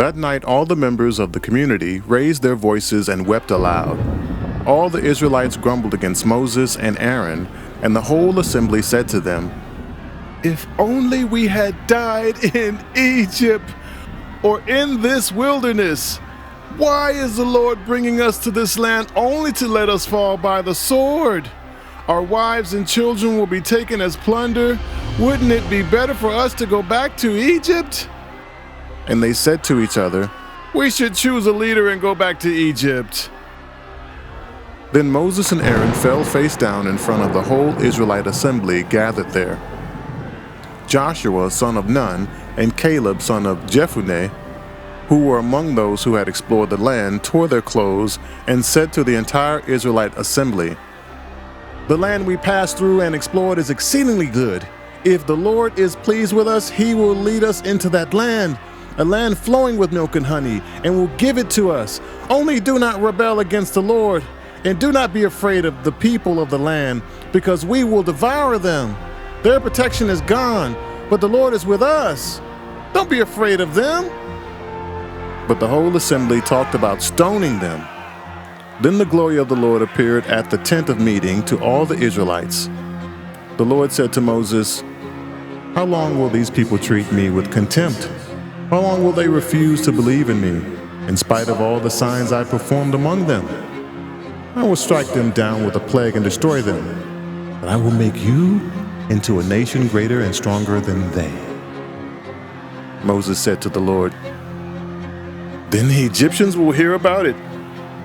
That night all the members of the community raised their voices and wept aloud. All the Israelites grumbled against Moses and Aaron, and the whole assembly said to them, "If only we had died in Egypt or in this wilderness! Why is the Lord bringing us to this land only to let us fall by the sword? Our wives and children will be taken as plunder. Wouldn't it be better for us to go back to Egypt?" And they said to each other, "We should choose a leader and go back to Egypt." Then Moses and Aaron fell face down in front of the whole Israelite assembly gathered there. Joshua, son of Nun, and Caleb, son of Jephunneh, who were among those who had explored the land, tore their clothes and said to the entire Israelite assembly, "The land we passed through and explored is exceedingly good. If the Lord is pleased with us, he will lead us into that land, a land flowing with milk and honey, and will give it to us. Only do not rebel against the Lord, and do not be afraid of the people of the land, because we will devour them. Their protection is gone, but the Lord is with us. Don't be afraid of them." But the whole assembly talked about stoning them. Then the glory of the Lord appeared at the tent of meeting to all the Israelites. The Lord said to Moses, "How long will these people treat me with contempt? How long will they refuse to believe in me, in spite of all the signs I performed among them? I will strike them down with a plague and destroy them, but I will make you into a nation greater and stronger than they." Moses said to the Lord, "Then the Egyptians will hear about it.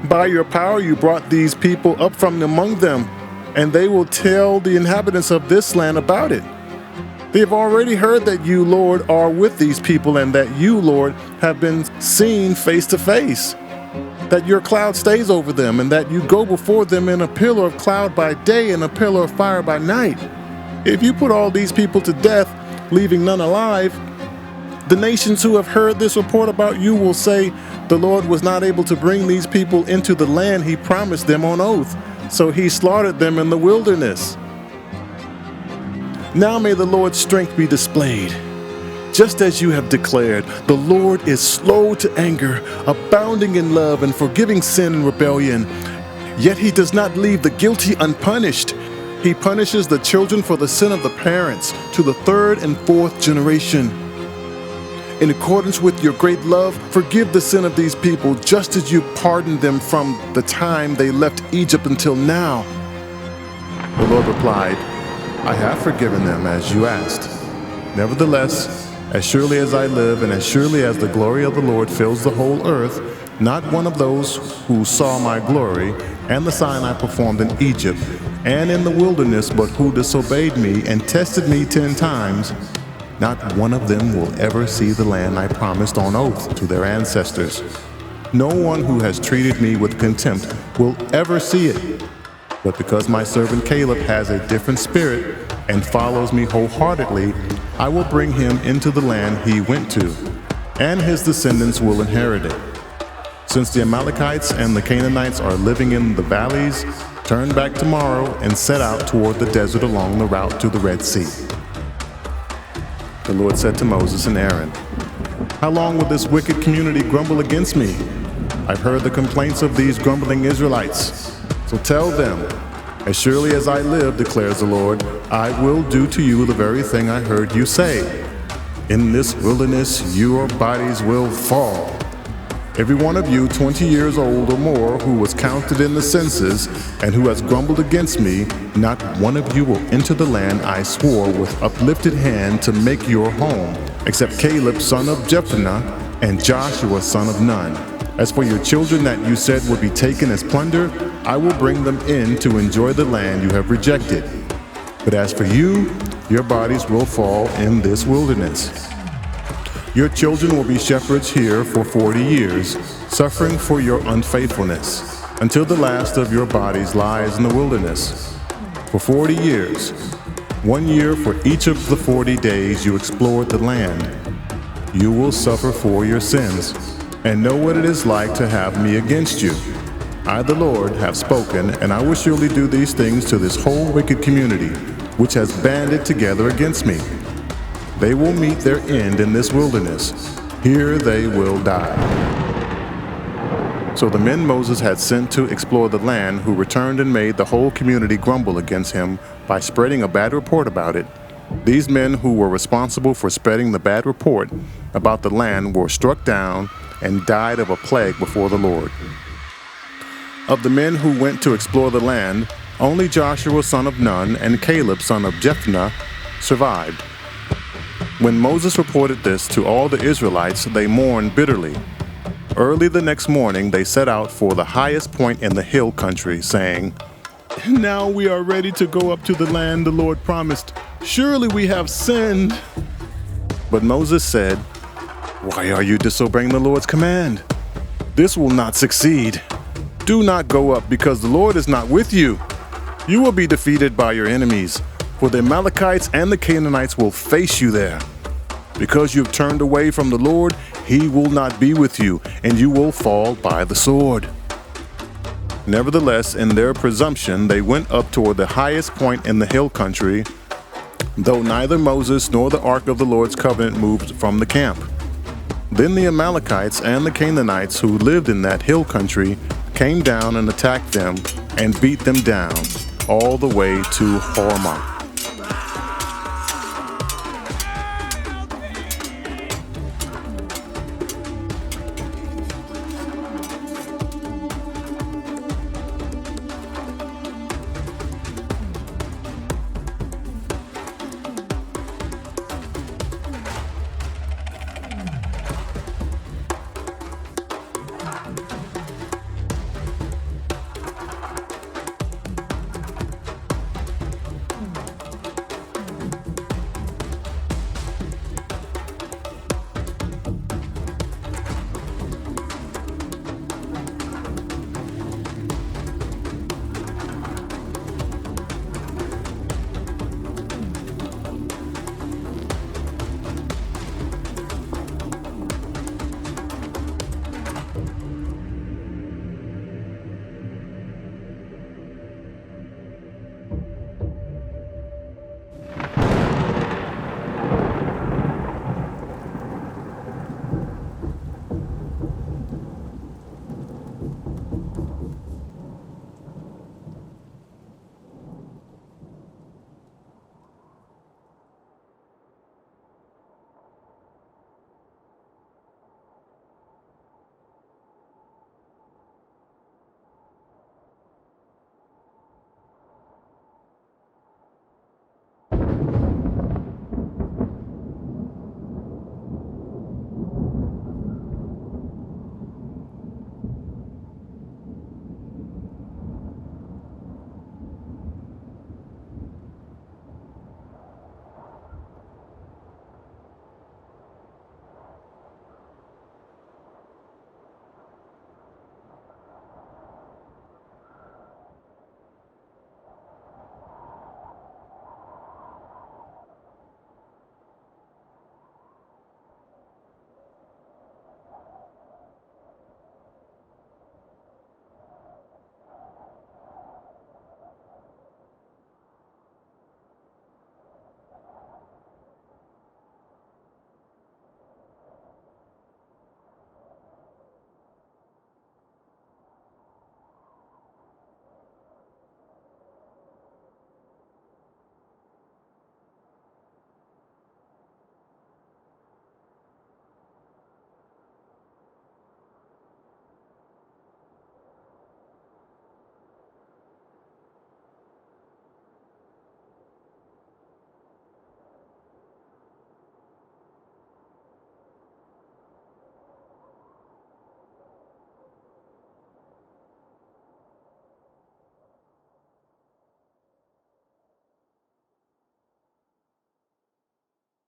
By your power you brought these people up from among them, and they will tell the inhabitants of this land about it. They have already heard that you, Lord, are with these people, and that you, Lord, have been seen face to face, that your cloud stays over them, and that you go before them in a pillar of cloud by day and a pillar of fire by night. If you put all these people to death, leaving none alive, the nations who have heard this report about you will say, 'The Lord was not able to bring these people into the land he promised them on oath, so he slaughtered them in the wilderness.' Now may the Lord's strength be displayed. Just as you have declared, the Lord is slow to anger, abounding in love, and forgiving sin and rebellion. Yet he does not leave the guilty unpunished. He punishes the children for the sin of the parents to the third and fourth generation. In accordance with your great love, forgive the sin of these people, just as you pardoned them from the time they left Egypt until now." The Lord replied, "I have forgiven them as you asked. Nevertheless, as surely as I live and as surely as the glory of the Lord fills the whole earth, not one of those who saw my glory and the sign I performed in Egypt and in the wilderness, but who disobeyed me and tested me 10 times, not one of them will ever see the land I promised on oath to their ancestors. No one who has treated me with contempt will ever see it. But because my servant Caleb has a different spirit and follows me wholeheartedly, I will bring him into the land he went to, and his descendants will inherit it. Since the Amalekites and the Canaanites are living in the valleys, turn back tomorrow and set out toward the desert along the route to the Red Sea." The Lord said to Moses and Aaron, "How long will this wicked community grumble against me? I've heard the complaints of these grumbling Israelites. So tell them, as surely as I live, declares the Lord, I will do to you the very thing I heard you say. In this wilderness your bodies will fall. Every one of you 20 years old or more who was counted in the census and who has grumbled against me, not one of you will enter the land I swore with uplifted hand to make your home, except Caleb son of Jephunneh and Joshua son of Nun. As for your children that you said would be taken as plunder, I will bring them in to enjoy the land you have rejected. But as for you, your bodies will fall in this wilderness. Your children will be shepherds here for 40 years, suffering for your unfaithfulness, until the last of your bodies lies in the wilderness. For 40 years, 1 year for each of the 40 days you explored the land, you will suffer for your sins, and know what it is like to have me against you. I, the Lord, have spoken, and I will surely do these things to this whole wicked community, which has banded together against me. They will meet their end in this wilderness, Here they will die." So the men Moses had sent to explore the land, who returned and made the whole community grumble against him by spreading a bad report about it. These men who were responsible for spreading the bad report about the land were struck down and died of a plague before the Lord. Of the men who went to explore the land, only Joshua son of Nun and Caleb son of Jephunneh survived. When Moses reported this to all the Israelites, they mourned bitterly. Early the next morning, they set out for the highest point in the hill country, saying, "Now we are ready to go up to the land the Lord promised. Surely we have sinned." But Moses said, "Why are you disobeying the Lord's command? This will not succeed. Do not go up, because the Lord is not with you. You will be defeated by your enemies, for the Amalekites and the Canaanites will face you there. Because you have turned away from the Lord, He will not be with you, and you will fall by the sword." Nevertheless, in their presumption, they went up toward the highest point in the hill country, though neither Moses nor the ark of the Lord's covenant moved from the camp. Then the Amalekites and the Canaanites who lived in that hill country came down and attacked them and beat them down all the way to Hormah.